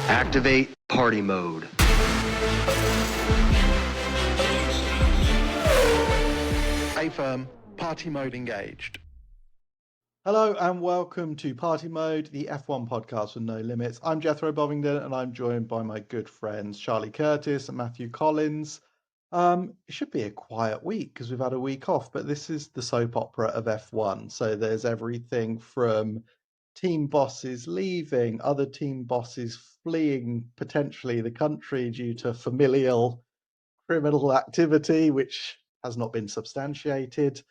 Activate party mode. A-firm, party mode engaged. Hello and welcome to Party Mode, the F1 podcast with no limits. I'm Jethro Bovingdon and I'm joined by my good friends Charlie Curtis and Matthew Collins. It should be a quiet week because we've had a week off, but this is the soap opera of F1. So there's everything from team bosses leaving, other team bosses fleeing potentially the country due to familial criminal activity, which has not been substantiated.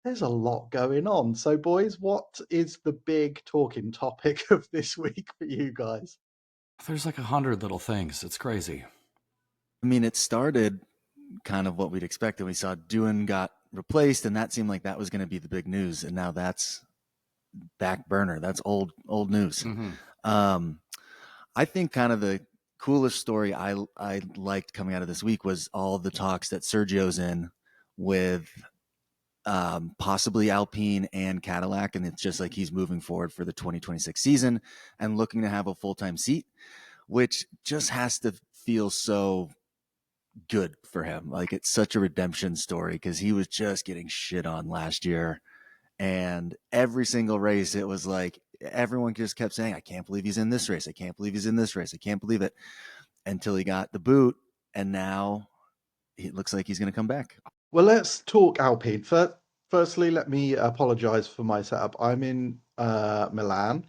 There's a lot going on. So, boys, what is the big talking topic of this week for you guys? There's like 100 little things. It's crazy. I mean, it started kind of what we'd expected. We saw Doohan got replaced, and that seemed like that was going to be the big news. And now that's back burner. That's old news. Mm-hmm. I think kind of the coolest story I liked coming out of this week was all the talks that Sergio's in with possibly Alpine and Cadillac, and it's just like he's moving forward for the 2026 season and looking to have a full-time seat, which just has to feel so good for him. Like, it's such a redemption story because he was just getting shit on last year, and every single race it was like everyone just kept saying, I can't believe he's in this race, I can't believe he's in this race, I can't believe it, until he got the boot, and now it looks like he's going to come back. Well, let's talk Alpine. Firstly, let me apologize for my setup. I'm in Milan.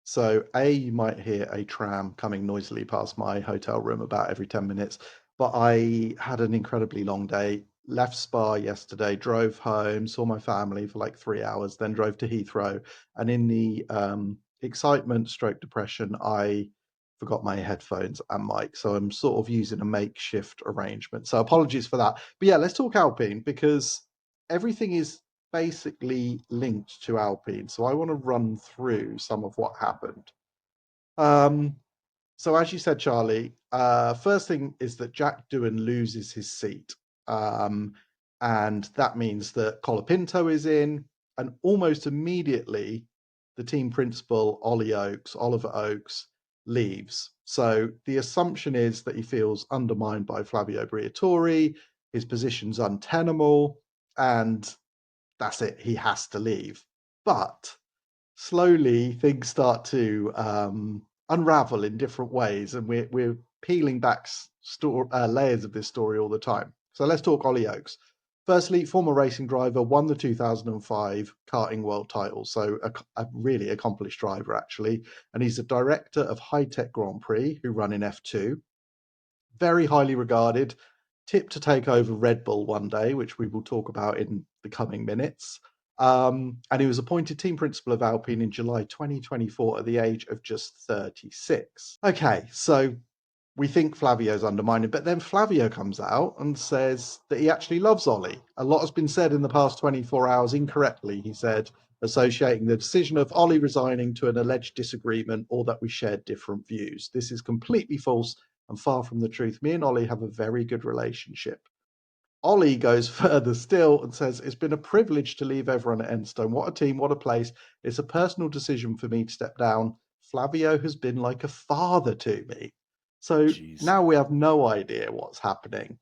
So, you might hear a tram coming noisily past my hotel room about every 10 minutes. But I had an incredibly long day. Left Spa yesterday, drove home, saw my family for like 3 hours, then drove to Heathrow. And in the excitement stroke depression, I forgot my headphones and mic. So I'm sort of using a makeshift arrangement. So apologies for that. But yeah, let's talk Alpine because everything is basically linked to Alpine. So I want to run through some of what happened. So as you said, Charlie, first thing is that Jack Doohan loses his seat. And that means that Colapinto is in, and almost immediately the team principal, Oliver Oaks, leaves. So the assumption is that he feels undermined by Flavio Briatore, his position's untenable, and that's it, he has to leave. But slowly things start to unravel in different ways, and we're peeling back layers of this story all the time. So let's talk Ollie Oaks. Firstly, former racing driver, won the 2005 karting world title, so a really accomplished driver actually, and he's a director of High Tech Grand Prix who run in F2. Very highly regarded, tipped to take over Red Bull one day, which we will talk about in the coming minutes. And he was appointed team principal of Alpine in July 2024 at the age of just 36. Okay, so we think Flavio's undermining, but then Flavio comes out and says that he actually loves Ollie. A lot has been said in the past 24 hours incorrectly, he said, associating the decision of Ollie resigning to an alleged disagreement or that we shared different views. This is completely false and far from the truth. Me and Ollie have a very good relationship. Ollie goes further still and says, it's been a privilege to leave everyone at Enstone. What a team, what a place. It's a personal decision for me to step down. Flavio has been like a father to me. So now we have no idea what's happening.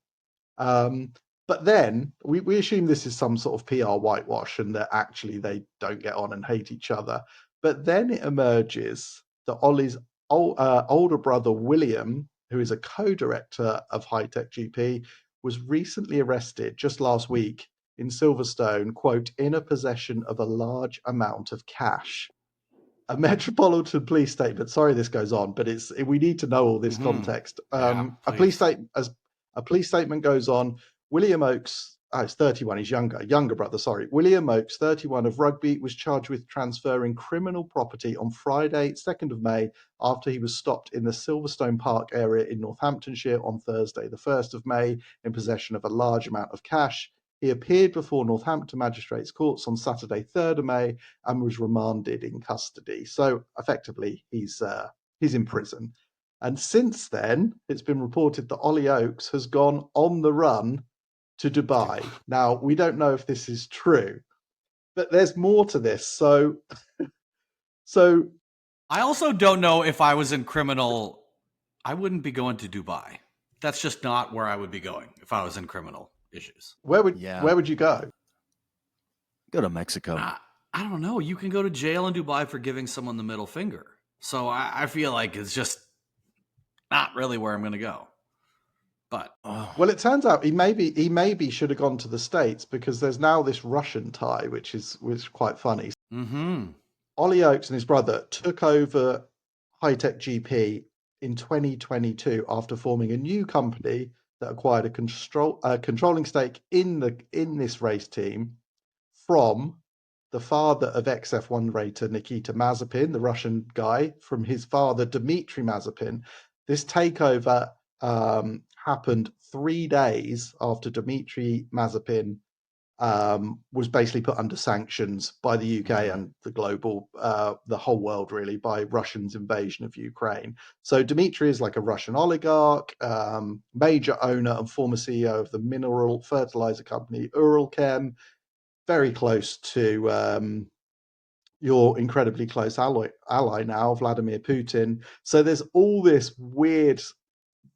But then we assume this is some sort of PR whitewash and that actually they don't get on and hate each other. But then it emerges that Ollie's older brother, William, who is a co-director of High Tech GP, was recently arrested just last week in Silverstone, quote, in a possession of a large amount of cash. A Metropolitan Police statement. Sorry, this goes on, but we need to know all this context. Yeah, a police statement goes on. William Oakes, he's 31, he's younger brother, sorry. William Oakes, 31 of Rugby, was charged with transferring criminal property on Friday, 2nd of May, after he was stopped in the Silverstone Park area in Northamptonshire on Thursday, the 1st of May, in possession of a large amount of cash. He appeared before Northampton Magistrates Courts on Saturday, 3rd of May, and was remanded in custody. So effectively, he's in prison. And since then, it's been reported that Ollie Oaks has gone on the run to Dubai. Now, we don't know if this is true, but there's more to this. So I also don't know if I was in criminal, I wouldn't be going to Dubai. That's just not where I would be going if I was in criminal issues. Where would Yeah. you go? Go to Mexico. I don't know. You can go to jail in Dubai for giving someone the middle finger. So I feel like it's just not really where I'm going to go. But Well, it turns out he maybe should have gone to the States, because there's now this Russian tie, which is quite funny. Ollie Oakes and his brother took over High Tech GP in 2022 after forming a new company that acquired a controlling stake in this race team from the father of XF1 racer Nikita Mazepin, the Russian guy, from his father Dmitry Mazepin. This takeover happened 3 days after Dmitry Mazepin was basically put under sanctions by the UK and the global, the whole world really, by Russia's invasion of Ukraine. So Dmitry is like a Russian oligarch, major owner and former CEO of the mineral fertilizer company Uralchem, very close to your incredibly close ally now, Vladimir Putin. So there's all this weird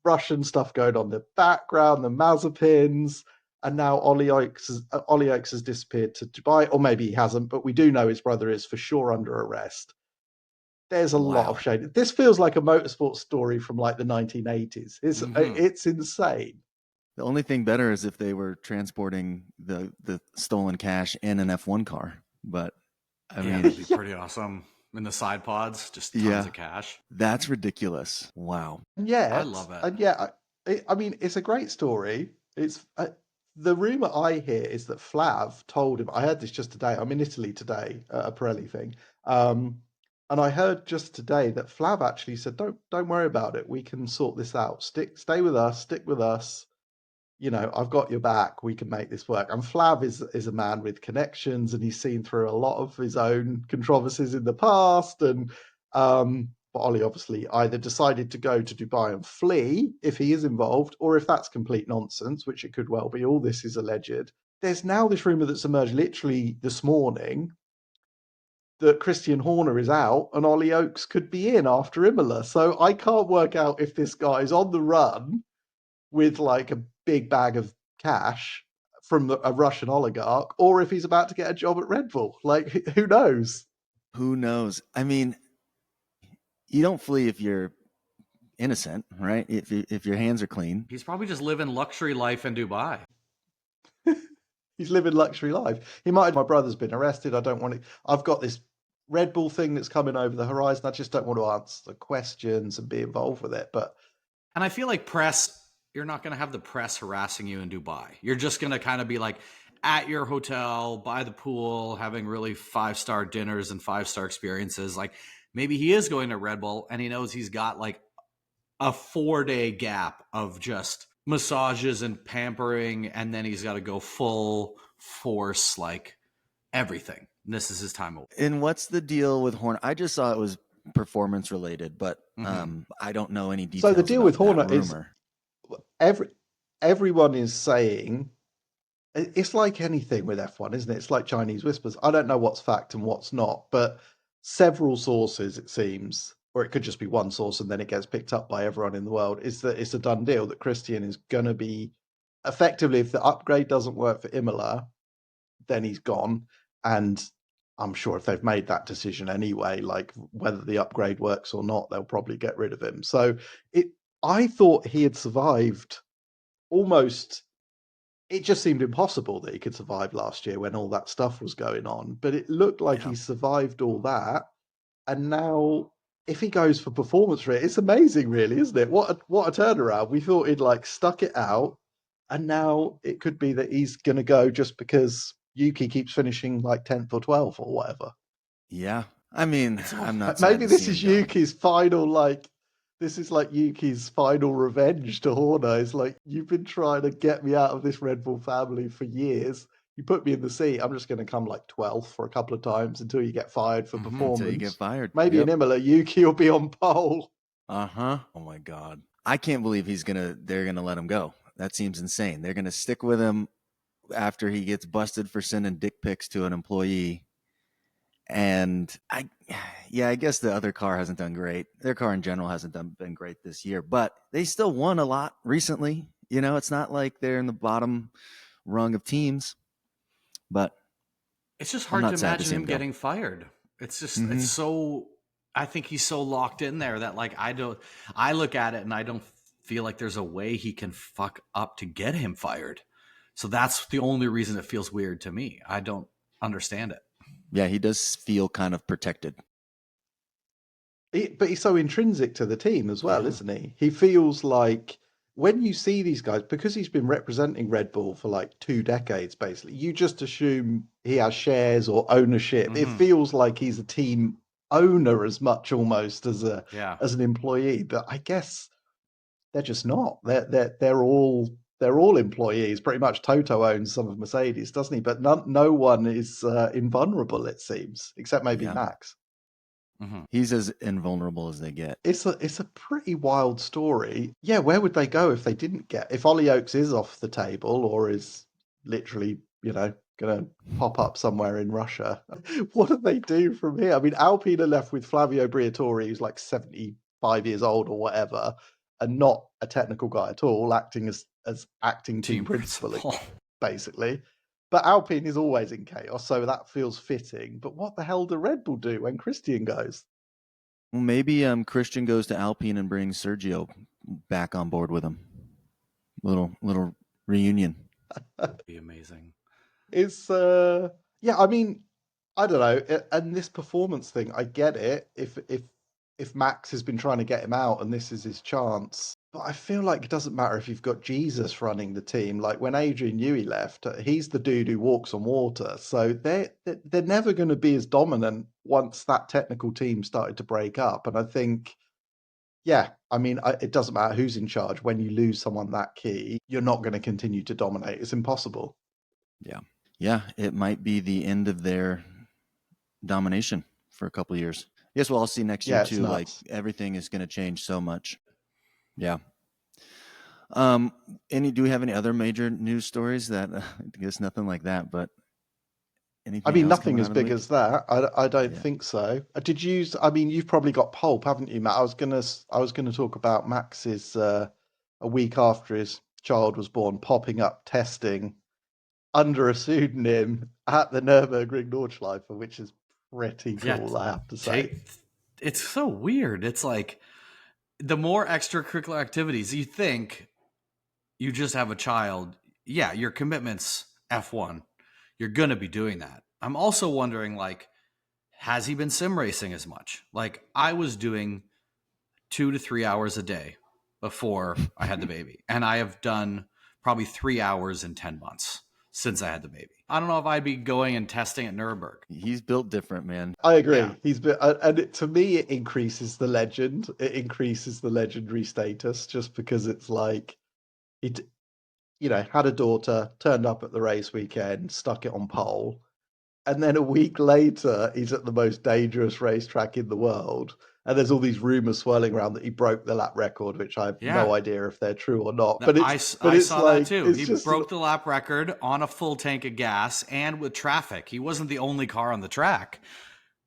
Russian stuff going on in the background, the Mazepins, and now Ollie Oakes has disappeared to Dubai, or maybe he hasn't, but we do know his brother is for sure under arrest. There's a lot of shade. This feels like a motorsport story from like the 1980s. It's insane. The only thing better is if they were transporting the stolen cash in an F1 car. But I mean, it'd be pretty awesome. In the side pods, just tons of cash. That's ridiculous. Wow. And yeah, I love it. And yeah, I mean, it's a great story. It's the rumor I hear is that Flav told him. I heard this just today. I'm in Italy today at a Pirelli thing, and I heard just today that Flav actually said, "Don't worry about it. We can sort this out. Stay with us. Stick with us. You know, I've got your back. We can make this work." And Flav is a man with connections, and he's seen through a lot of his own controversies in the past. And but Ollie obviously either decided to go to Dubai and flee if he is involved, or if that's complete nonsense, which it could well be. All this is alleged. There's now this rumor that's emerged literally this morning that Christian Horner is out and Ollie Oakes could be in after Imola. So I can't work out if this guy's on the run with like a big bag of cash from a Russian oligarch, or if he's about to get a job at Red Bull. Like, who knows? Who knows? I mean, you don't flee if you're innocent, right? If your hands are clean. He's probably just living luxury life in Dubai. He's living luxury life. He might have, my brother's been arrested. I don't want to, I've got this Red Bull thing that's coming over the horizon. I just don't want to answer the questions and be involved with it. And I feel like you're not going to have the press harassing you in Dubai. You're just going to kind of be like at your hotel, by the pool, having really 5-star dinners and 5-star experiences. Like maybe he is going to Red Bull and he knows he's got like a 4-day gap of just massages and pampering, and then he's got to go full force, like everything. And this is his time away. And what's the deal with Horner? I just saw it was performance related, but I don't know any details. So the deal with Horner is everyone is saying, it's like anything with F1, isn't it? It's like Chinese whispers. I don't know what's fact and what's not, but several sources, it seems, or it could just be one source and then it gets picked up by everyone in the world, is that it's a done deal that Christian is going to be, effectively, if the upgrade doesn't work for Imola, then he's gone. And I'm sure if they've made that decision anyway, like whether the upgrade works or not, they'll probably get rid of him. So I thought he had survived almost. It just seemed impossible that he could survive last year when all that stuff was going on. But it looked like he survived all that. And now, if he goes for performance rate, it's amazing, really, isn't it? What a turnaround. We thought he'd like stuck it out. And now it could be that he's going to go just because Yuki keeps finishing like 10th or 12th or whatever. Yeah. I mean, I'm not. Maybe this is Yuki's final, this is like Yuki's final revenge to Horner. It's like, you've been trying to get me out of this Red Bull family for years. You put me in the seat. I'm just going to come like 12th for a couple of times until you get fired for performance. Until you get fired. Maybe in Imola, Yuki will be on pole. Oh my God. I can't believe they're going to let him go. That seems insane. They're going to stick with him after he gets busted for sending dick pics to an employee. And I guess the other car hasn't done great. Their car in general hasn't been great this year, but they still won a lot recently. It's not like they're in the bottom rung of teams, but It's just I'm hard to not sad to imagine see him him go. getting fired. It's just Mhm. it's so. I think he's so locked in there that like I look at it and I don't feel like there's a way he can fuck up to get him fired. So that's the only reason it feels weird to me. I don't understand it. Yeah, he does feel kind of protected. But he's so intrinsic to the team as well, Yeah. isn't he? He feels like when you see these guys, because he's been representing Red Bull for like 2 decades, basically, you just assume he has shares or ownership. It Mhm. feels like he's a team owner as much almost as Yeah. an employee. But I guess they're just not. They're all employees. Pretty much Toto owns some of Mercedes, doesn't he? But no one is invulnerable, it seems, except maybe Yeah. Max. Mhm. He's as invulnerable as they get. It's a pretty wild story. Yeah, where would they go if they didn't get if Ollie Oakes is off the table or is literally, gonna pop up somewhere in Russia? What do they do from here? I mean, Alpine are left with Flavio Briatore, who's like 75 years old or whatever, and not a technical guy at all, acting as acting team Team principal, principal. basically. But Alpine is always in chaos, so that feels fitting. But what the hell do Red Bull do when Christian goes? Well, maybe Christian goes to Alpine and brings Sergio back on board with him. Little reunion. Be amazing. It's yeah, I mean, I don't know. And this performance thing, I get it. If Max has been trying to get him out and this is his chance. But I feel like it doesn't matter if you've got Jesus running the team. Like when Adrian Newey left, he's the dude who walks on water. So they're never going to be as dominant once that technical team started to break up. And I think, yeah, I mean, it doesn't matter who's in charge. When you lose someone that key, you're not going to continue to dominate. It's impossible. Yeah, it might be the end of their domination for a couple of years. I guess we'll all see next year Yeah, it's too. Like nuts. everything is going to change so much. Yeah. Do we have any other major news stories that I guess nothing like that, but I anything mean, else nothing coming as out of the big week? as that. I don't Yeah. think so. Did you? I mean, you've probably got pulp, haven't you, Matt? I was gonna talk about Max's a week after his child was born, popping up testing under a pseudonym at the Nürburgring Nordschleife, which is pretty Yeah. cool, I have to say. Jake, it's so weird. It's like the more extracurricular activities you think you just have a child, yeah, your commitment's F1. You're going to be doing that. I'm also wondering, like, has he been sim racing as much? Like, I was doing 2 to 3 hours a day before I had the baby, and I have done probably 3 hours in 10 months since I had the baby. I don't know if I'd be going and testing at Nuremberg. He's built different, man. I agree. Yeah. He's been, and to me, it increases the legend. It increases the legendary status just because it's like it. Had a daughter, turned up at the race weekend, stuck it on pole, and then a week later, he's at the most dangerous racetrack in the world. And there's all these rumors swirling around that he broke the lap record, which I have Yeah. no idea if they're true or not. But I it's saw that like too. it's He just broke the lap record on a full tank of gas and with traffic. He wasn't the only car on the track.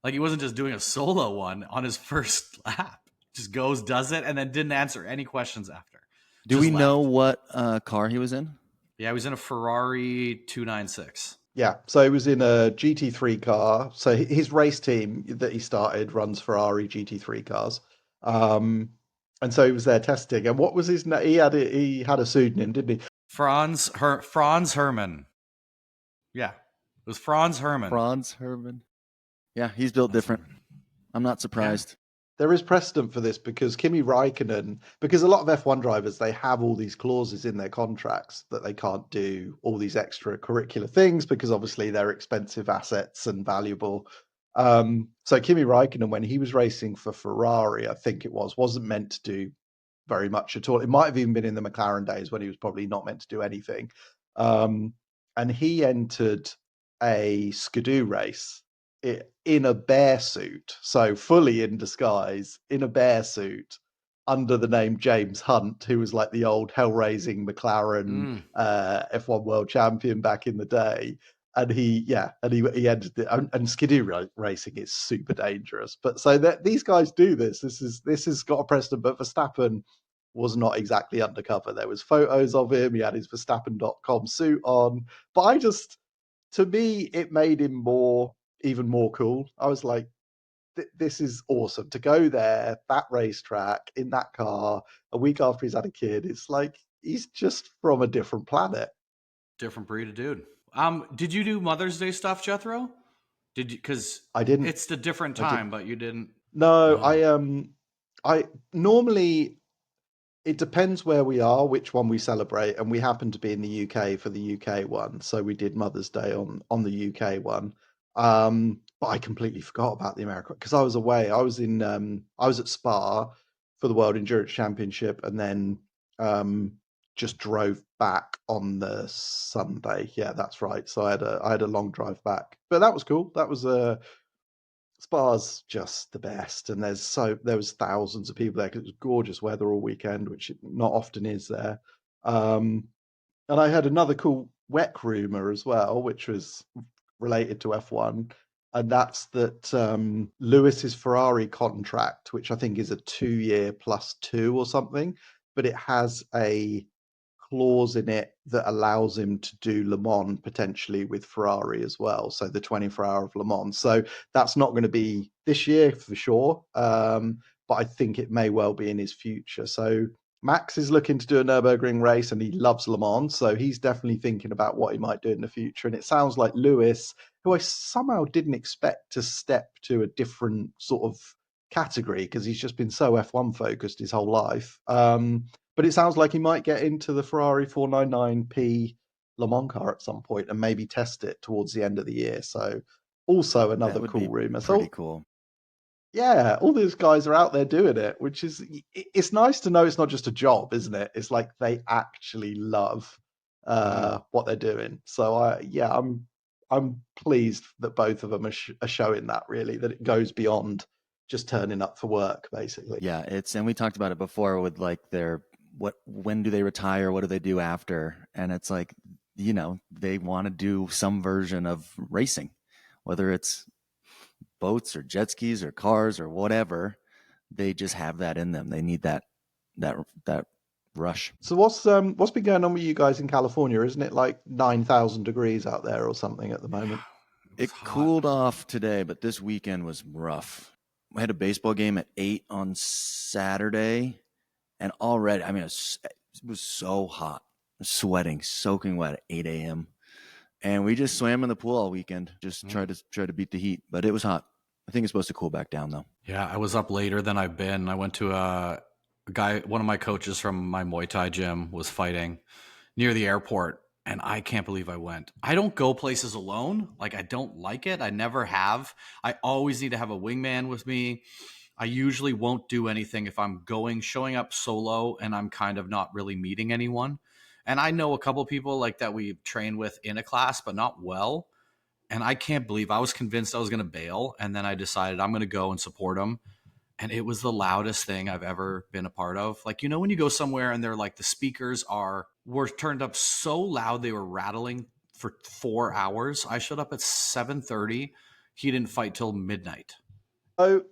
Like he wasn't just doing a solo one on his first lap. Just goes, does it, and then didn't answer any questions after. Do Just we left. know what car he was in? Yeah, he was in a Ferrari 296. yeah. So he was in a GT3 car. So his race team that he started runs Ferrari GT3 cars. And so he was there testing. And what was his name? He had a pseudonym, didn't he? Franz Hermann. Yeah, it was Franz Hermann. Franz Hermann. Yeah, he's built different. I'm not surprised. There is precedent for this because Kimi Raikkonen, because a lot of F1 drivers, they have all these clauses in their contracts that they can't do all these extracurricular things because obviously they're expensive assets and valuable. So Kimi Raikkonen, when he was racing for Ferrari, I think it wasn't meant to do very much at all. It might have even been in the McLaren days when he was probably not meant to do anything. And he entered a Skidoo race in a bear suit, so fully in disguise, in a bear suit, under the name James Hunt, who was like the old hell-raising McLaren F1 world champion back in the day. and he ended it. And skidoo racing is super dangerous. But so that these guys do this. This has got a precedent. But Verstappen was not exactly undercover. There was photos of him. He had his Verstappen.com suit on. But to me, it made him even more cool. I was like, this is awesome to go there, that racetrack in that car a week after he's had a kid. It's like he's just from a different planet. Different breed of dude. Did you do Mother's Day stuff, Jethro? Did you? Because I didn't. It's the different time, but you didn't. No, Oh. I normally, it depends where we are, which one we celebrate, and we happen to be in the UK for the UK one, so we did Mother's Day on the UK one. But I completely forgot about the American because I was away. I was at Spa for the World Endurance Championship, and then just drove back on the Sunday. Yeah, that's right. So I had a long drive back, but that was cool. That was Spa's just the best, and there was thousands of people there because it was gorgeous weather all weekend, which it not often is there. And I had another cool WEC rumor as well, which was related to F1, and that's that Lewis's Ferrari contract, which I think is a 2-year +2 or something, but it has a clause in it that allows him to do Le Mans potentially with Ferrari as well. So the 24-hour of Le Mans. So that's not going to be this year for sure. But I think it may well be in his future. So Max is looking to do a Nürburgring race and he loves Le Mans. So he's definitely thinking about what he might do in the future. And it sounds like Lewis, who I somehow didn't expect to step to a different sort of category because he's just been so F1 focused his whole life. But it sounds like he might get into the Ferrari 499P Le Mans car at some point and maybe test it towards the end of the year. So also another cool rumor. Pretty So cool. yeah, all these guys are out there doing it, which is, it's nice to know it's not just a job, isn't it? It's like they actually love what they're doing. So I'm pleased that both of them are showing that, really, that it goes beyond just turning up for work, basically. Yeah, and we talked about it before with like when do they retire? What do they do after? And it's like, they want to do some version of racing, whether it's boats or jet skis or cars or whatever. They just have that in them. They need that rush. So what's been going on with you guys in California? Isn't it like 9,000 degrees out there or something at the moment? It cooled off today, but this weekend was rough. I had a baseball game at 8 on Saturday, and already, it was so hot, sweating, soaking wet at 8 a.m. And we just swam in the pool all weekend, just try to beat the heat. But it was hot. I think it's supposed to cool back down though. Yeah, I was up later than I've been. I went to a guy, one of my coaches from my Muay Thai gym was fighting near the airport, and I can't believe I went. I don't go places alone. Like, I don't like it. I never have. I always need to have a wingman with me. I usually won't do anything if I'm showing up solo and I'm kind of not really meeting anyone. And I know a couple people like that we train with in a class, but not well. And I can't believe I was convinced I was going to bail. And then I decided I'm going to go and support them. And it was the loudest thing I've ever been a part of. Like, when you go somewhere and they're like, the speakers were turned up so loud, they were rattling for 4 hours. I showed up at 7:30. He didn't fight till midnight. Oh,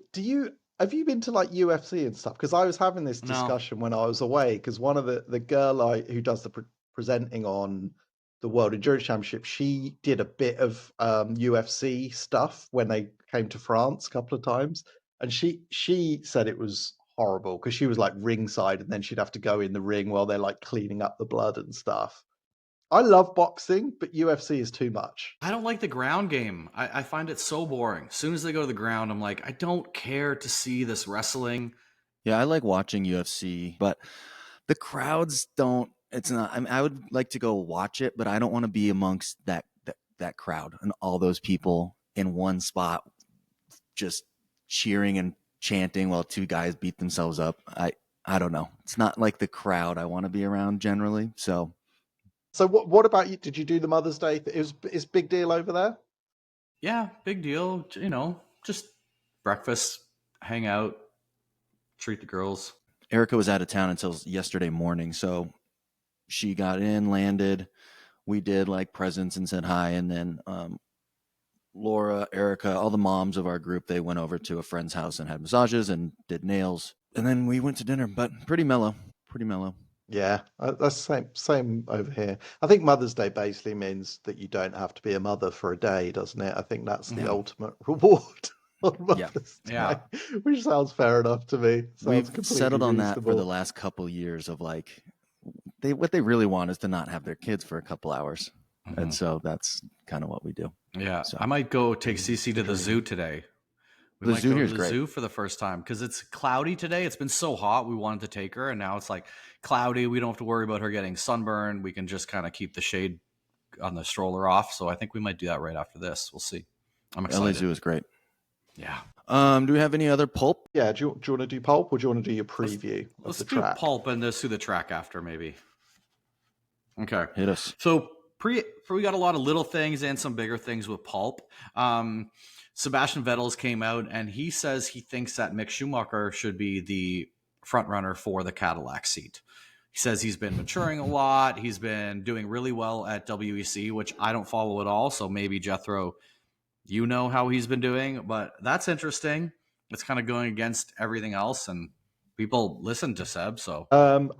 have you been to like UFC and stuff? Because I was having this discussion when I was away. Because one of the girl who does the presenting on the World Endurance Championship, she did a bit of UFC stuff when they came to France a couple of times, and she said it was horrible because she was like ringside, and then she'd have to go in the ring while they're like cleaning up the blood and stuff. I love boxing, but UFC is too much. I don't like the ground game. I find it so boring. As soon as they go to the ground, I'm like, I don't care to see this wrestling. Yeah, I like watching UFC, but the crowds don't. It's not. I would like to go watch it, but I don't want to be amongst that crowd and all those people in one spot, just cheering and chanting while two guys beat themselves up. I don't know. It's not like the crowd I want to be around generally. So what about you? Did you do the Mother's Day? Is big deal over there? Yeah, big deal. Just breakfast, hang out, treat the girls. Erica was out of town until yesterday morning, so she got in, landed, we did like presents and said hi, and then Laura, Erica, all the moms of our group, they went over to a friend's house and had massages and did nails, and then we went to dinner. But pretty mellow. Yeah, that's the same over here. I think Mother's Day basically means that you don't have to be a mother for a day, doesn't it? I think that's the ultimate reward on Yeah. Mother's Yeah. Day, which sounds fair enough to me. Sounds We've completely settled on that for the reasonable. last couple years of like, what they really want is to not have their kids for a couple hours, and so that's kind of what we do. Yeah. So I might go take Cece to the dream. zoo today. We The might zoo go to here's the great. zoo for the first time because it's cloudy today. It's been so hot. We wanted to take her, and now it's like cloudy. We don't have to worry about her getting sunburned. We can just kind of keep the shade on the stroller off. So I think we might do that right after this. We'll see. I'm LA excited. Zoo is great. Yeah. Do we have any other pulp? Yeah, do you want to do pulp or do you want to do your preview of Let's the do track? pulp and let's do the track after maybe. Okay. Hit us. So we got a lot of little things and some bigger things with pulp. Sebastian Vettel's came out and he says he thinks that Mick Schumacher should be the front runner for the Cadillac seat. He says he's been maturing a lot. He's been doing really well at WEC, which I don't follow at all. So maybe Jethro, you know how he's been doing, but that's interesting. It's kind of going against everything else, and people listen to Seb. So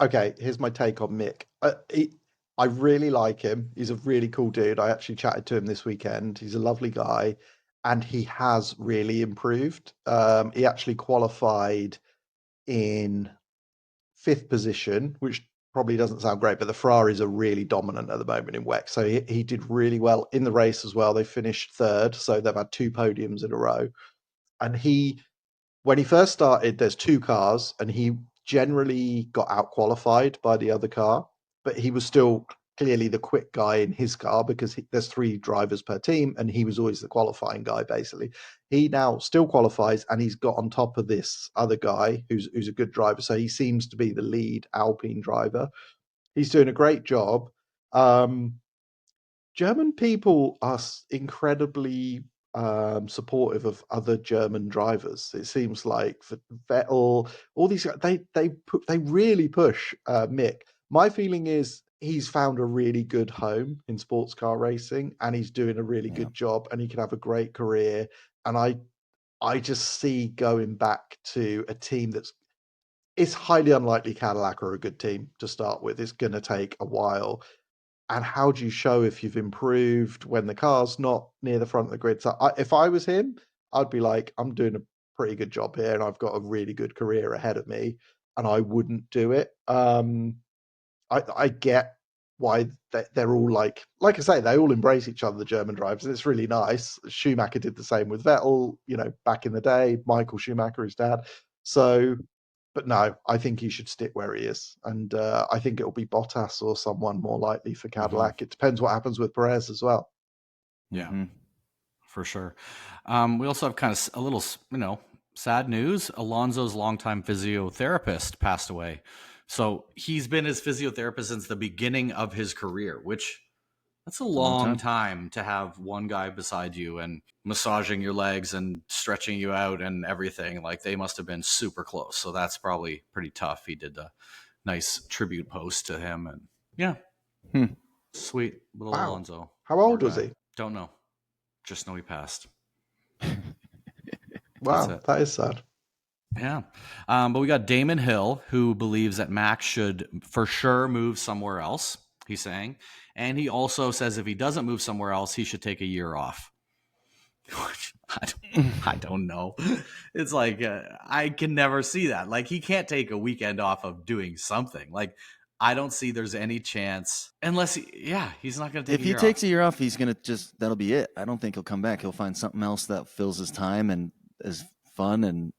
Okay, here's my take on Mick. I really like him. He's a really cool dude. I actually chatted to him this weekend. He's a lovely guy, and he has really improved. He actually qualified in 5th position, which probably doesn't sound great, but the Ferraris are really dominant at the moment in WEC. So he did really well in the race as well. They finished 3rd, so they've had 2 podiums in a row. And when he first started, there's 2 cars, and he generally got out qualified by the other car, but he was still clearly the quick guy in his car because there's 3 drivers per team, and he was always the qualifying guy. Basically, he now still qualifies, and he's got on top of this other guy who's a good driver. So he seems to be the lead Alpine driver. He's doing a great job. German people are incredibly supportive of other German drivers. It seems like Vettel, all these guys, they really push Mick. My feeling is he's found a really good home in sports car racing, and he's doing a really good job, and he can have a great career. And I just see going back to a team it's highly unlikely Cadillac are a good team to start with. It's going to take a while. And how do you show if you've improved when the car's not near the front of the grid? So if I was him, I'd be like, I'm doing a pretty good job here, and I've got a really good career ahead of me, and I wouldn't do it. I get why they're all like I say, they all embrace each other, the German drivers, and it's really nice. Schumacher did the same with Vettel, back in the day. Michael Schumacher, his dad. So, but no, I think he should stick where he is, and I think it'll be Bottas or someone more likely for Cadillac. It depends what happens with Perez as well. Yeah, for sure. We also have kind of a little, sad news. Alonso's longtime physiotherapist passed away. So he's been his physiotherapist since the beginning of his career, which that's a long time to have one guy beside you and massaging your legs and stretching you out and everything. Like they must have been super close. So that's probably pretty tough. He did a nice tribute post to him, and yeah, sweet little Wow. Alonso. How old was he? Don't know. Just know he passed. Wow, that is sad. Yeah. But we got Damon Hill, who believes that Max should for sure move somewhere else, he's saying. And he also says if he doesn't move somewhere else, he should take a year off. I don't know. It's like, I can never see that. Like, he can't take a weekend off of doing something. Like, I don't see there's any chance unless he's not going to take a year off. If he takes a year off, he's going to that'll be it. I don't think he'll come back. He'll find something else that fills his time and is fun, and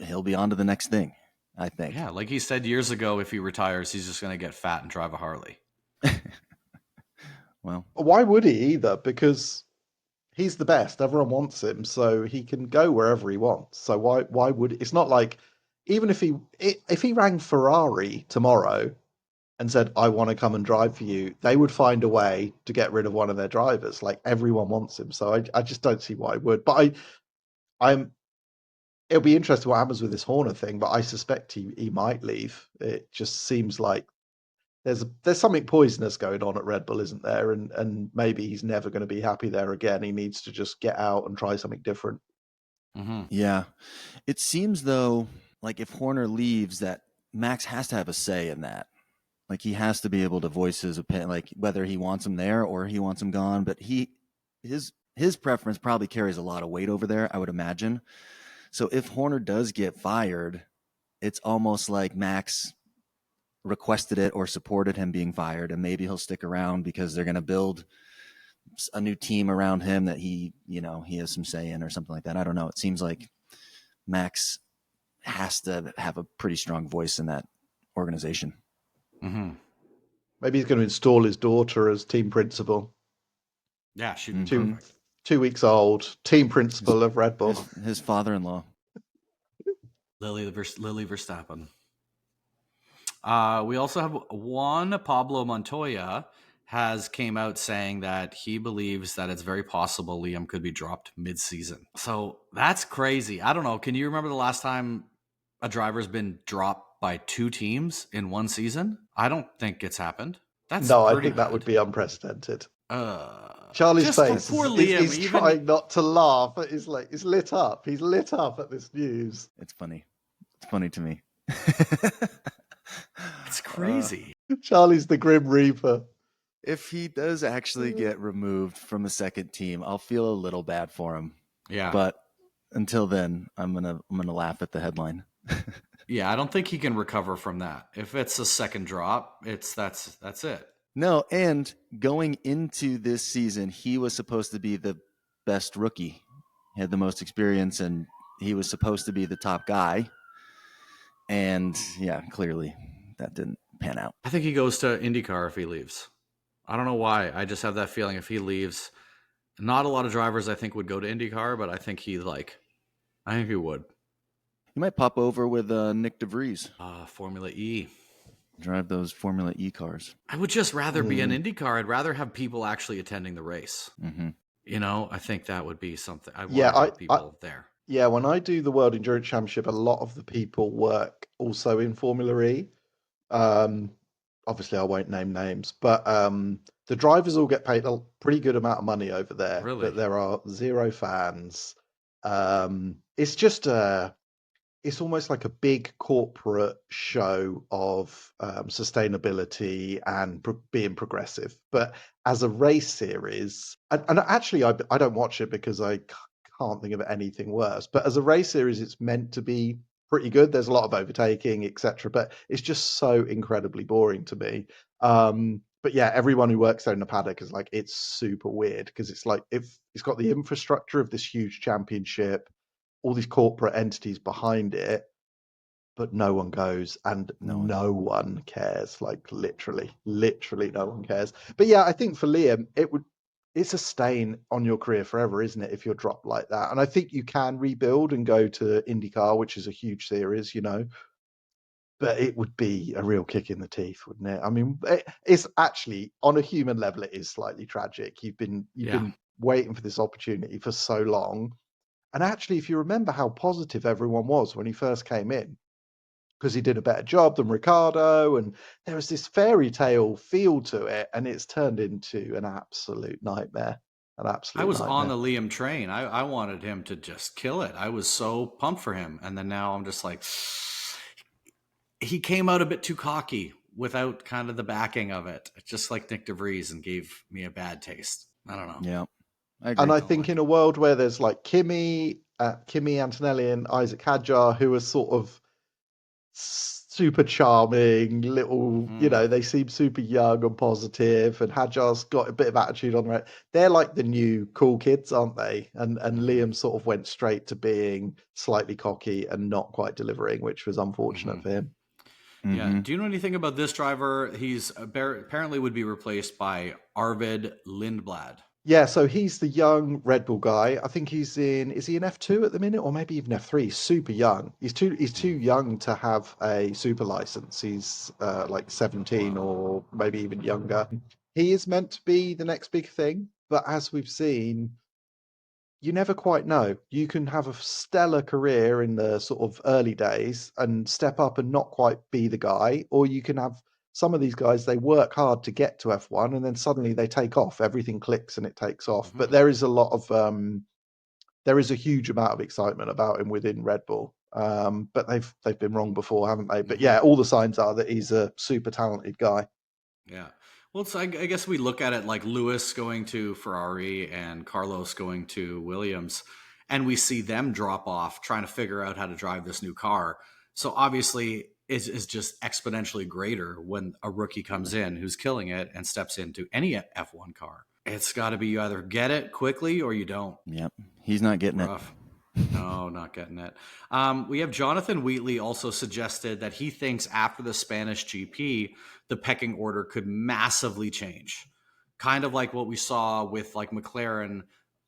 he'll be on to the next thing, I think. Yeah, like he said years ago, if he retires, he's just going to get fat and drive a Harley. Well, why would he either? Because he's the best. Everyone wants him, so he can go wherever he wants. So why would it's not like even if he rang Ferrari tomorrow and said, I want to come and drive for you, they would find a way to get rid of one of their drivers. Like everyone wants him. So I just don't see why I would. But it'll be interesting what happens with this Horner thing, but I suspect he might leave. It just seems like there's something poisonous going on at Red Bull, isn't there? And maybe he's never going to be happy there again. He needs to just get out and try something different. Mm-hmm. Yeah. It seems though, like if Horner leaves, that Max has to have a say in that. Like he has to be able to voice his opinion, like whether he wants him there or he wants him gone. But his preference probably carries a lot of weight over there, I would imagine. So if Horner does get fired, it's almost like Max requested it or supported him being fired, and maybe he'll stick around because they're going to build a new team around him that he has some say in or something like that. I don't know. It seems like Max has to have a pretty strong voice in that organization. Mm-hmm. Maybe he's going to install his daughter as team principal. Yeah, she'd be Mhm. perfect. 2 weeks old, team principal of Red Bull. His father-in-law. Lily Verstappen. We also have one. Pablo Montoya has came out saying that he believes that it's very possible Liam could be dropped mid-season. So that's crazy. I don't know. Can you remember the last time a driver's been dropped by 2 teams in one season? I don't think it's happened. That's No, I pretty think that good. would be unprecedented. Uh, Charlie's just for face poor is Liam. he's Even trying not to laugh. It's like he's lit up. He's lit up at this news. It's funny. It's funny to me. it's crazy. Charlie's the Grim Reaper. If he does actually get removed from the second team, I'll feel a little bad for him. Yeah. But until then, I'm gonna laugh at the headline. Yeah, I don't think he can recover from that. If it's a second drop, that's it. No, and going into this season, he was supposed to be the best rookie. He had the most experience, and he was supposed to be the top guy. And yeah, clearly that didn't pan out. I think he goes to IndyCar if he leaves. I don't know why. I just have that feeling if he leaves, not a lot of drivers I think would go to IndyCar, but I think he would. He might pop over with Nick DeVries. Formula E. Drive those Formula E cars. I would just rather be an IndyCar. I'd rather have people actually attending the race. Mm-hmm. I think that would be something. I want Yeah, to have people there. Yeah, when I do the World Endurance Championship, a lot of the people work also in Formula E. Obviously, I won't name names, but the drivers all get paid a pretty good amount of money over there. Really? But there are 0 fans. It's just it's almost like a big corporate show of sustainability and being progressive. But as a race series, and actually, I don't watch it because I can't think of anything worse. But as a race series, it's meant to be pretty good. There's a lot of overtaking, etc. But it's just so incredibly boring to me. But yeah, everyone who works there in the paddock is like, it's super weird because it's like if it's got the infrastructure of this huge championship, all these corporate entities behind it, but no one goes and no one cares. Like literally no one cares. But yeah, I think for Liam, it's a stain on your career forever, isn't it, if you're dropped like that? And I think you can rebuild and go to IndyCar, which is a huge series, but it would be a real kick in the teeth, wouldn't it? I mean, it's actually on a human level, it is slightly tragic. You've been waiting for this opportunity for so long. And actually, if you remember how positive everyone was when he first came in, because he did a better job than Ricardo, and there was this fairy tale feel to it, and it's turned into an absolute nightmare. I was on the Liam train. I wanted him to just kill it. I was so pumped for him. And then now I'm just like, he came out a bit too cocky without kind of the backing of it, just like Nick DeVries, and gave me a bad taste. I don't know. Yeah. I agree. And I think in a world where there's like Kimi Antonelli and Isaac Hadjar, who are sort of super charming little, they seem super young and positive, and Hadjar's got a bit of attitude on the they're like the new cool kids, aren't they? And Liam sort of went straight to being slightly cocky and not quite delivering, which was unfortunate for him. Yeah. Do you know anything about this driver? He's apparently would be replaced by Arvid Lindblad. Yeah, so he's the young Red Bull guy. I think is he in F2 at the minute, or maybe even F3? He's super young. He's too young to have a super license. He's like 17 or maybe even younger. He is meant to be the next big thing, but as we've seen, you never quite know. You can have a stellar career in the sort of early days and step up and not quite be the guy, or you can have some of these guys, they work hard to get to F1 and then suddenly they take off. Everything clicks and it takes off. Mm-hmm. But there is a lot of there is a huge amount of excitement about him within Red Bull. But they've been wrong before, haven't they? But yeah, all the signs are that he's a super talented guy. Yeah. Well, I guess we look at it like Lewis going to Ferrari and Carlos going to Williams, and we see them drop off trying to figure out how to drive this new car. So obviously, it's just exponentially greater when a rookie comes in who's killing it and steps into any F1 car. It's got to be you either get it quickly or you don't. Yep. He's not getting Rough. No, not getting it. We have Jonathan Wheatley also suggested that he thinks after the Spanish GP, the pecking order could massively change. Kind of like what we saw with like McLaren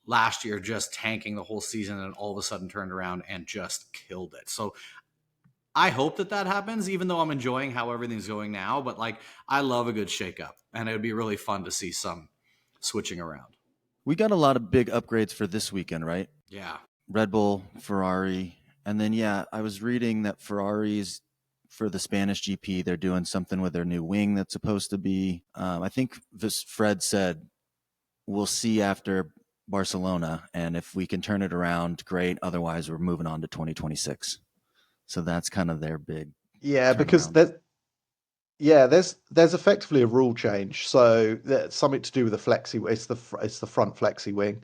last year, just tanking the whole season and all of a sudden turned around and just killed it. So I hope that happens, even though I'm enjoying how everything's going now. But like, I love a good shakeup, and it would be really fun to see some switching around. We got a lot of big upgrades for this weekend, right? Yeah. Red Bull, Ferrari, and then I was reading that Ferrari's for the Spanish GP, they're doing something with their new wing that's supposed to be. I think Fred said we'll see after Barcelona, and if we can turn it around, great. Otherwise, we're moving on to 2026. So that's kind of their big. Because there's effectively a rule change. So that's something to do with the flexi. It's the front flexi wing.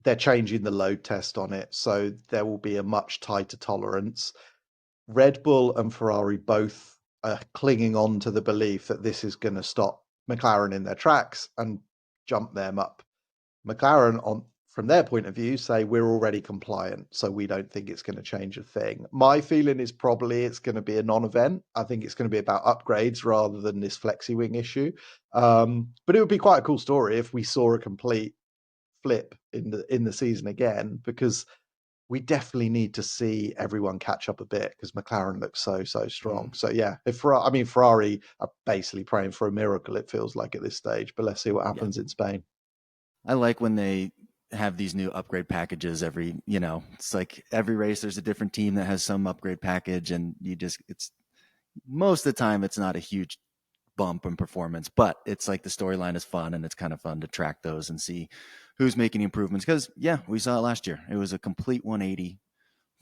They're changing the load test on it, so there will be a much tighter tolerance. Red Bull and Ferrari both are clinging on to the belief that this is going to stop McLaren in their tracks and jump them up. McLaren, from their point of view, say we're already compliant, so we don't think it's going to change a thing. My feeling is probably it's going to be a non-event. I think it's going to be about upgrades rather than this flexi wing issue. But it would be quite a cool story if we saw a complete flip in the season again, because we definitely need to see everyone catch up a bit because McLaren looks so strong. So yeah, Ferrari are basically praying for a miracle, it feels like at this stage, but let's see what happens in Spain. I like when they have these new upgrade packages it's like every race there's a different team that has some upgrade package, and it's most of the time it's not a huge bump in performance, but it's like the storyline is fun, and it's kind of fun to track those and see who's making improvements, because we saw it last year. It was a complete 180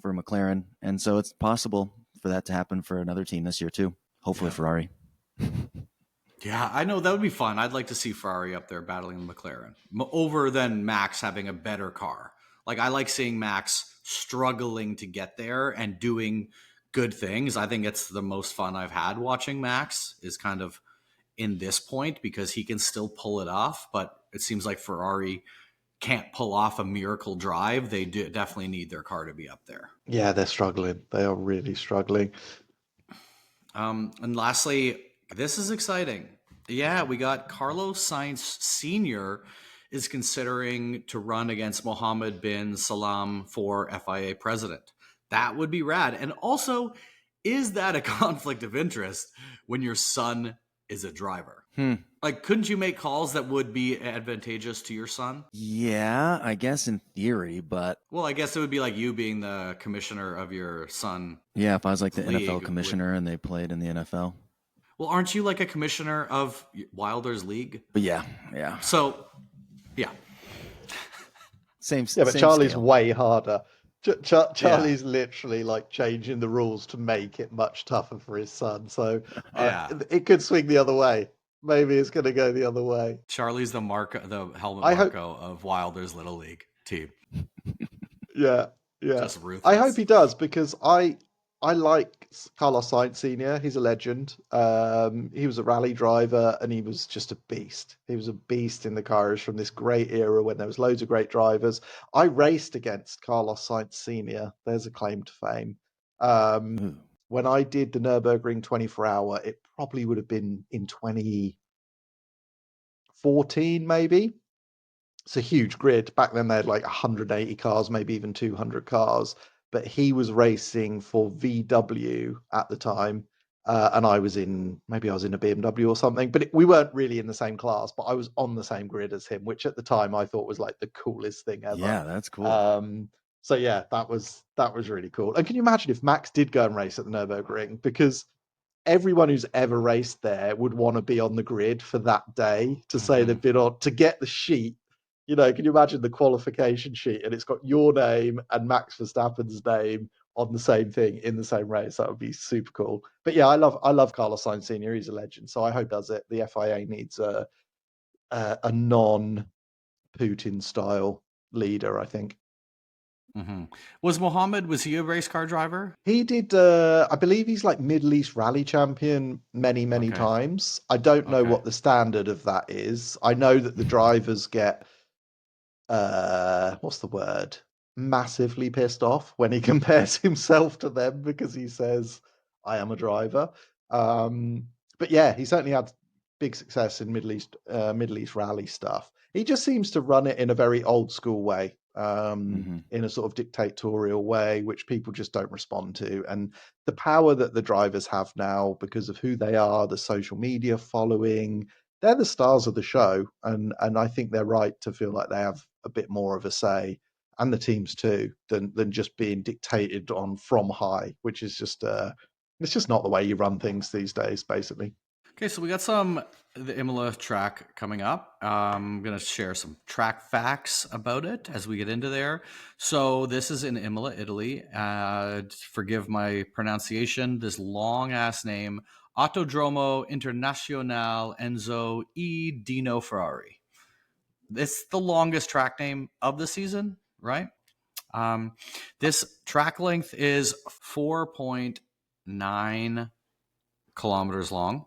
for McLaren, and so it's possible for that to happen for another team this year too, hopefully Ferrari. Yeah, I know that would be fun. I'd like to see Ferrari up there battling McLaren over than Max having a better car. Like, I like seeing Max struggling to get there and doing good things. I think it's the most fun I've had watching Max is kind of in this point, because he can still pull it off, but it seems like Ferrari can't pull off a miracle drive. They definitely need their car to be up there. Yeah, they're struggling. They are really struggling. And lastly, this is exciting. Yeah, we got Carlos Sainz Sr. is considering to run against Mohammed bin Salam for FIA president. That would be rad. And also, is that a conflict of interest when your son is a driver? Like, couldn't you make calls that would be advantageous to your son? Yeah, I guess in theory, but... Well, I guess it would be like you being the commissioner of your son. Yeah, if I was like the NFL commissioner and they played in the NFL. Well, aren't you like a commissioner of Wilder's League? But yeah. So, yeah. But Charlie's scale. way harder. Charlie's literally like changing the rules to make it much tougher for his son. So it could swing the other way. Maybe it's going to go the other way. Charlie's the helmet Marco of Wilder's Little League team. Yeah. Just ruthless. I hope he does, because I like Carlos Sainz Sr. He's a legend. He was a rally driver and he was just a beast. He was a beast in the cars from this great era when there was loads of great drivers. I raced against Carlos Sainz Sr. There's a claim to fame. When I did the Nürburgring 24-hour, it probably would have been in 2014, maybe. It's a huge grid. Back then they had like 180 cars, maybe even 200 cars. But he was racing for VW at the time, and I was in a BMW or something. But we weren't really in the same class, but I was on the same grid as him, which at the time I thought was like the coolest thing ever. Yeah, that's cool. So yeah, that was really cool. And can you imagine if Max did go and race at the Nürburgring? Because everyone who's ever raced there would want to be on the grid for that day to say they've been on, to get the sheet. You know, can you imagine the qualification sheet and it's got your name and Max Verstappen's name on the same thing in the same race? That would be super cool. But yeah, I love Carlos Sainz Sr. He's a legend, so I hope does it. The FIA needs a non-Putin style leader, I think. Was he a race car driver? He did, I believe he's like Middle East rally champion many times. I don't know what the standard of that is. I know that the drivers get, what's the word? Massively pissed off when he compares himself to them because he says, I am a driver. But yeah, he certainly had big success in Middle East rally stuff. He just seems to run it in a very old school way, in a sort of dictatorial way, which people just don't respond to. And the power that the drivers have now because of who they are, the social media following, they're the stars of the show. And I think they're right to feel like they have a bit more of a say, and the teams too, than just being dictated on from high, which is just it's just not the way you run things these days, basically. Okay, so we got the Imola track coming up. I'm going to share some track facts about it as we get into there. So this is in Imola, Italy. Forgive my pronunciation. This long-ass name, Autodromo Internazionale Enzo E. Dino Ferrari. It's the longest track name of the season, right? This track length is 4.9 kilometers long.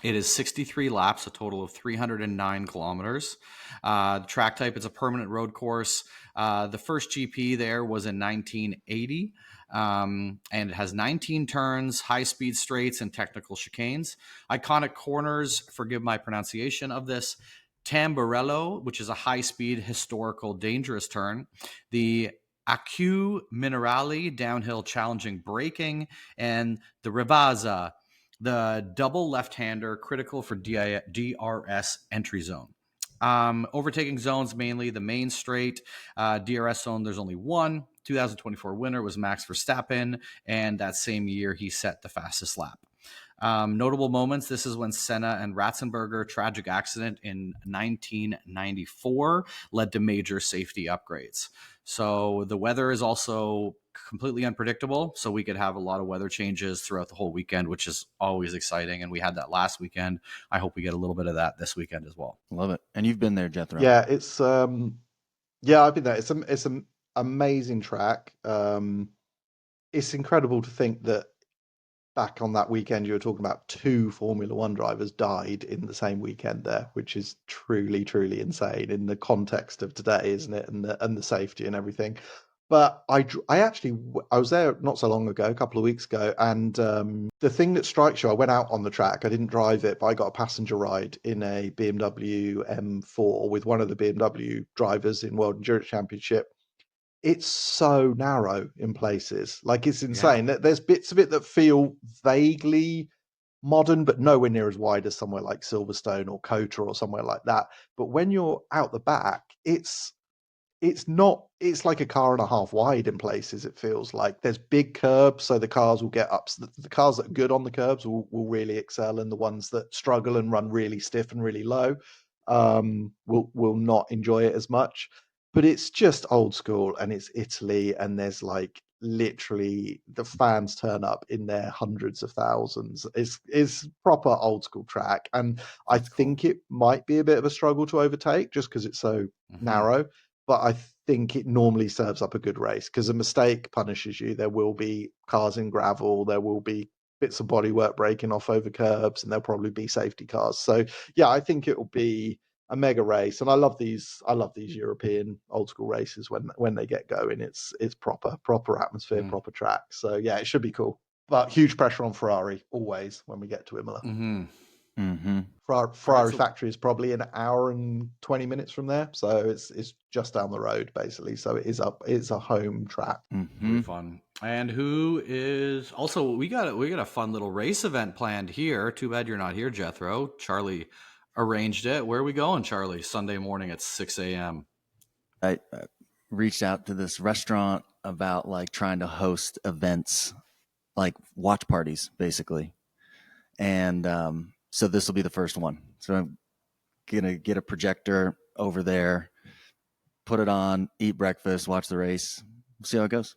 It is 63 laps, a total of 309 kilometers. The track type, it's a permanent road course. The first GP there was in 1980, and it has 19 turns, high-speed straights, and technical chicanes. Iconic corners, forgive my pronunciation of this, Tamburello, which is a high-speed, historical, dangerous turn. The Acque Minerali, downhill challenging braking, and the Rivazza, the double left-hander, critical for DRS entry zone. Overtaking zones, mainly the main straight. DRS zone, there's only one. 2024 winner was Max Verstappen, and that same year he set the fastest lap. Notable moments, this is when Senna and Ratzenberger tragic accident in 1994 led to major safety upgrades. So the weather is also completely unpredictable, so we could have a lot of weather changes throughout the whole weekend, which is always exciting, and we had that last weekend. I hope we get a little bit of that this weekend as well. Love it. And you've been there, Jethro. Yeah, it's I've been there. It's an amazing track. It's incredible to think that back on that weekend you were talking about 2 Formula One drivers died in the same weekend there, which is truly insane in the context of today, isn't it? And the safety and everything. But I was there not so long ago, a couple of weeks ago, and the thing that strikes you, I went out on the track. I didn't drive it, but I got a passenger ride in a BMW M4 with one of the BMW drivers in World Endurance Championship. It's so narrow in places, like it's insane. Yeah. There's bits of it that feel vaguely modern, but nowhere near as wide as somewhere like Silverstone or Kota or somewhere like that. But when you're out the back, it's like a car and a half wide in places. It feels like there's big curbs, so the cars will get up. The cars that are good on the curbs will really excel, and the ones that struggle and run really stiff and really low will not enjoy it as much. But it's just old school, and it's Italy, and there's like literally the fans turn up in their hundreds of thousands. It's proper old school track, and I think it might be a bit of a struggle to overtake just because it's so narrow. But I think it normally serves up a good race because a mistake punishes you. There will be cars in gravel. There will be bits of bodywork breaking off over curbs, and there'll probably be safety cars. So yeah, I think it will be a mega race. And I love these European old school races when they get going. It's proper atmosphere, proper track. So yeah, it should be cool. But huge pressure on Ferrari always when we get to Imola. Ferrari factory is probably an hour and 20 minutes from there, so it's just down the road basically. So it's a home track. Really fun. And who is also we got a fun little race event planned here. Too bad you're not here, Jethro. Charlie arranged it. Where are we going, Charlie? Sunday morning at 6 a.m. I reached out to this restaurant about like trying to host events, like watch parties, basically. And so this will be the first one. So I'm gonna get a projector over there, put it on, eat breakfast, watch the race. See how it goes.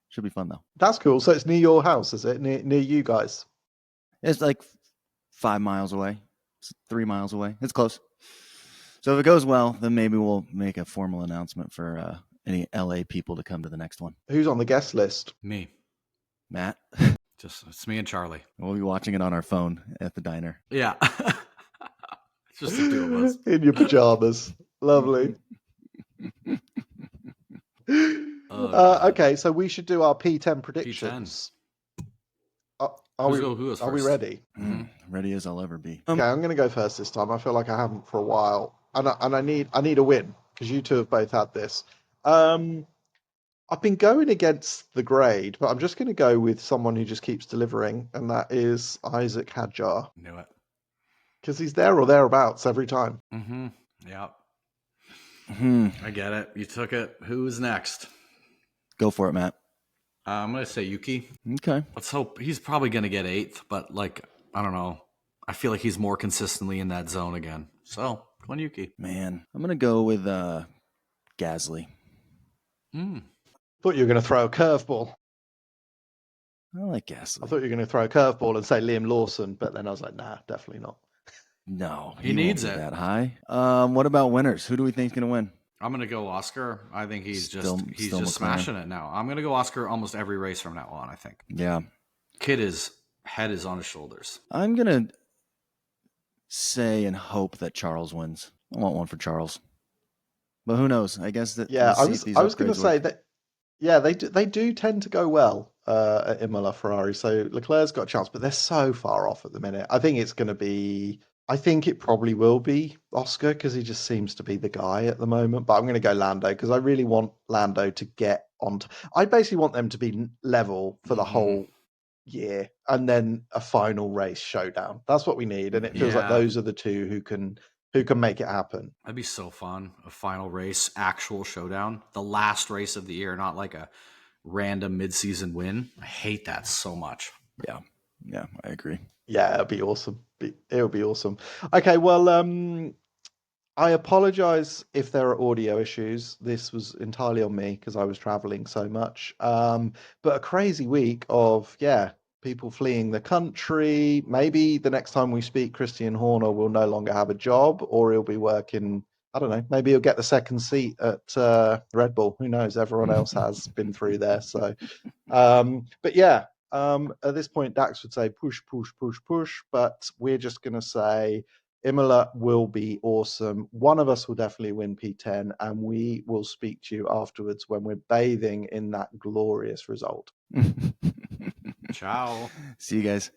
Should be fun though. That's cool. So it's near your house, is it? Near you guys? It's like 5 miles away. It's 3 miles away. It's close. So if it goes well, then maybe we'll make a formal announcement for any LA people to come to the next one. Who's on the guest list? Me. Matt, Just it's me and Charlie. we'll be watching it on our phone at the diner. Yeah. It's just the two of us. In your pajamas. Lovely. Okay, so we should do our P10 predictions. Are we goes Are we first? ready? Ready as I'll ever be. Okay, I'm going to go first this time. I feel like I haven't for a while, and I need a win because you two have both had this. I've been going against the grade, but I'm just going to go with someone who just keeps delivering, and that is Isaac Hadjar, Knew it. because he's there or thereabouts every time. Mm-hmm. Yeah. Hmm. I get it. You took it. Who's next? Go for it, Matt. I'm going to say Yuki. Okay. Let's hope. He's probably going to get 8th, but like, I don't know. I feel like he's more consistently in that zone again. So, go on Yuki. Man, I'm going to go with Gasly. Thought you were going to throw a curveball. I like I Gasly. thought you were going to throw a curveball and say Liam Lawson, but then I was like, nah, definitely not. No, He won't needs be it. that high. What about winners? Who do we think is going to win? I'm going to go Oscar. I think he's Still just McLaren. smashing it now. I'm going to go Oscar almost every race from now on, I think. Yeah. Head is on his shoulders. I'm going to say and hope that Charles wins. I want one for Charles. But who knows? I guess that Yeah, we'll see if these I was going to upgrades say work. that. Yeah, they do tend to go well at Imola Ferrari. So Leclerc's got a chance, but they're so far off at the minute. I think it's going to be. I think it probably will be Oscar because he just seems to be the guy at the moment. But I'm going to go Lando because I really want Lando to get onto. I basically want them to be level for the whole year, and then a final race showdown. That's what we need, and it feels like Yeah. those are the two who can make it happen. That'd be so fun. A final race, actual showdown. The last race of the year, not like a random midseason win. I hate that so much. Yeah, I agree. Yeah, it'll be awesome. It'll be awesome. Okay, well, I apologize if there are audio issues. This was entirely on me because I was traveling so much. But a crazy week of, people fleeing the country. Maybe the next time we speak, Christian Horner will no longer have a job, or he'll be working. I don't know. Maybe he'll get the second seat at Red Bull. Who knows? Everyone else has been through there. So, but yeah, at this point, Dax would say push, push, push, push. But we're just going to say Imola will be awesome. One of us will definitely win P10, and we will speak to you afterwards when we're bathing in that glorious result. Ciao. See you guys.